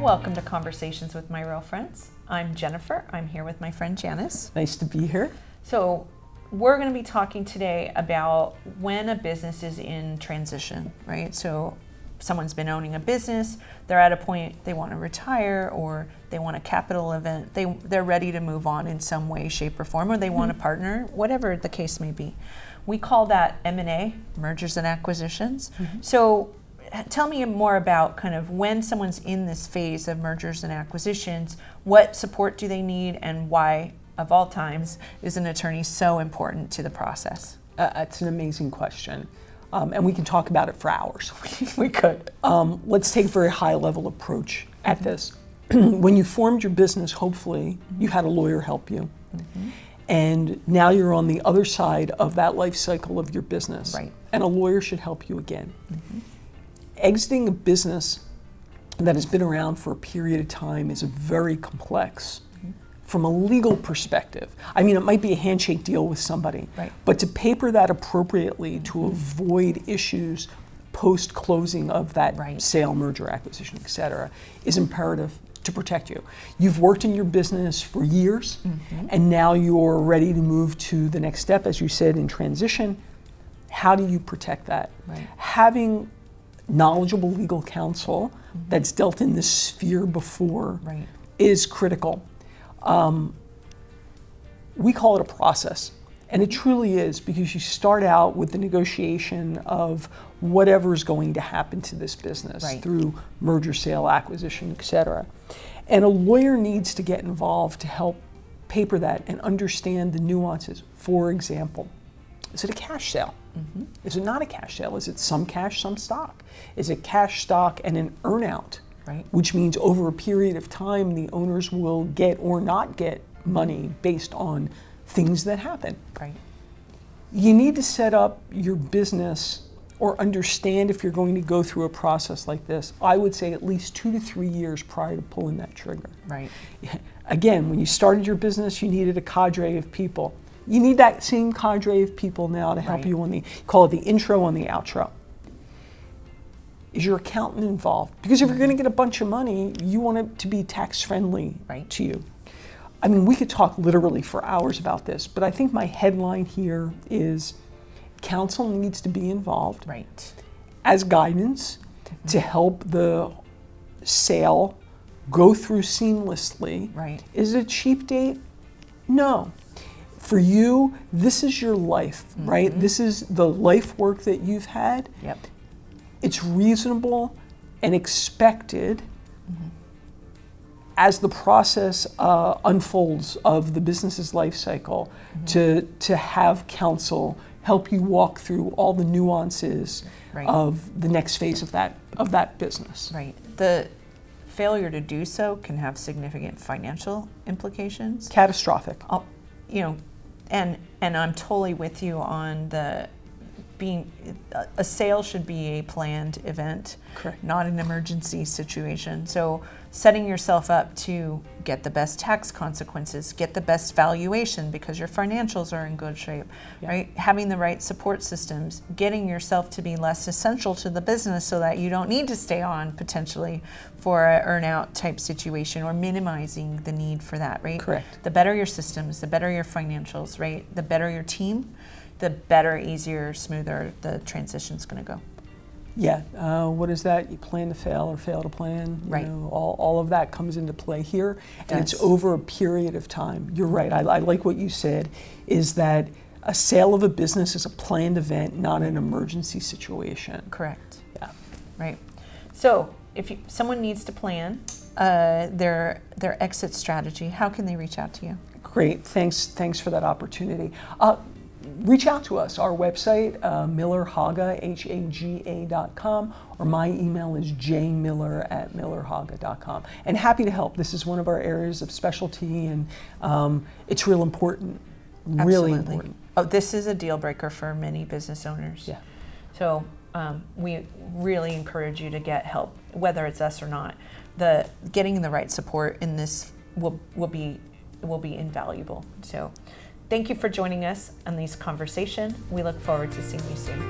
welcome to Conversations with My Real Friends. I'm Jennifer. I'm here with my friend Janice. Nice to be here. So we're going to be talking today about when a business is in transition, right? So someone's been owning a business, they're at a point they want to retire or they want a capital event, they're ready to move on in some way, shape, or form, or they want a partner, whatever the case may be. We call that M&A, mergers and acquisitions. So tell me more about kind of when someone's in this phase of mergers and acquisitions, what support do they need, and why, of all times, is an attorney so important to the process? It's an amazing question. And we can talk about it for hours. We could. Let's take a very high level approach at this. When you formed your business, hopefully, you had a lawyer help you. And now you're on the other side of that life cycle of your business. Right. And a lawyer should help you again. Exiting a business that has been around for a period of time is very complex from a legal perspective. I mean, it might be a handshake deal with somebody, Right. but to paper that appropriately to avoid issues post-closing of that Right. sale, merger, acquisition, et cetera, is imperative to protect you. You've worked in your business for years, and now you're ready to move to the next step, as you said, in transition. How do you protect that? Right. Having knowledgeable legal counsel that's dealt in this sphere before Right. is critical. We call it a process, and it truly is, because you start out with the negotiation of whatever is going to happen to this business Right. through merger, sale, acquisition, et cetera. And a lawyer needs to get involved to help paper that and understand the nuances. For example, is it a cash sale? Is it not a cash sale? Is it some cash, some stock? Is it cash, stock, and an earnout? Right. Which means over a period of time, the owners will get or not get money based on things that happen. Right. You need to set up your business or understand if you're going to go through a process like this. I would say at least 2 to 3 years prior to pulling that trigger. Right. Again, when you started your business, you needed a cadre of people. You need that same cadre of people now to help Right. you on the, call it the intro and the outro. Is your accountant involved? Because if you're going to get a bunch of money, you want it to be tax friendly Right. to you. I mean, we could talk literally for hours about this, but I think my headline here is counsel needs to be involved Right. as guidance to help the sale go through seamlessly. Right. Is it a cheap date? No. For you, this is your life, right? This is the life work that you've had. Yep. It's reasonable and expected as the process unfolds of the business's life cycle to have counsel help you walk through all the nuances Right. of the next phase of that business. Right. The failure to do so can have significant financial implications. Catastrophic. And I'm totally with you on the being, a sale should be a planned event, Correct. not an emergency situation. So setting yourself up to get the best tax consequences, get the best valuation because your financials are in good shape, Yeah. right? Having the right support systems, getting yourself to be less essential to the business so that you don't need to stay on potentially for an earn-out type situation, or minimizing the need for that, right? Correct. The better your systems, the better your financials, right? The better your team, the better, easier, smoother the transition's going to go. Yeah, what is that? You plan to fail or fail to plan. You Right. know, all of that comes into play here, and it's does. over a period of time. You're right. I like what you said, is that a sale of a business is a planned event, not an emergency situation. Correct. Yeah. Right. So if someone needs to plan their exit strategy, how can they reach out to you? Great. Thanks for that opportunity. Reach out to us. Our website, millerhaga, HAGA.com, or my email is jmiller@millerhaga.com. And happy to help. This is one of our areas of specialty, and it's real important. Really Absolutely. important. Oh, this is a deal breaker for many business owners. Yeah. So we really encourage you to get help, whether it's us or not. Getting the right support in this will be invaluable. So thank you for joining us on this conversation. We look forward to seeing you soon.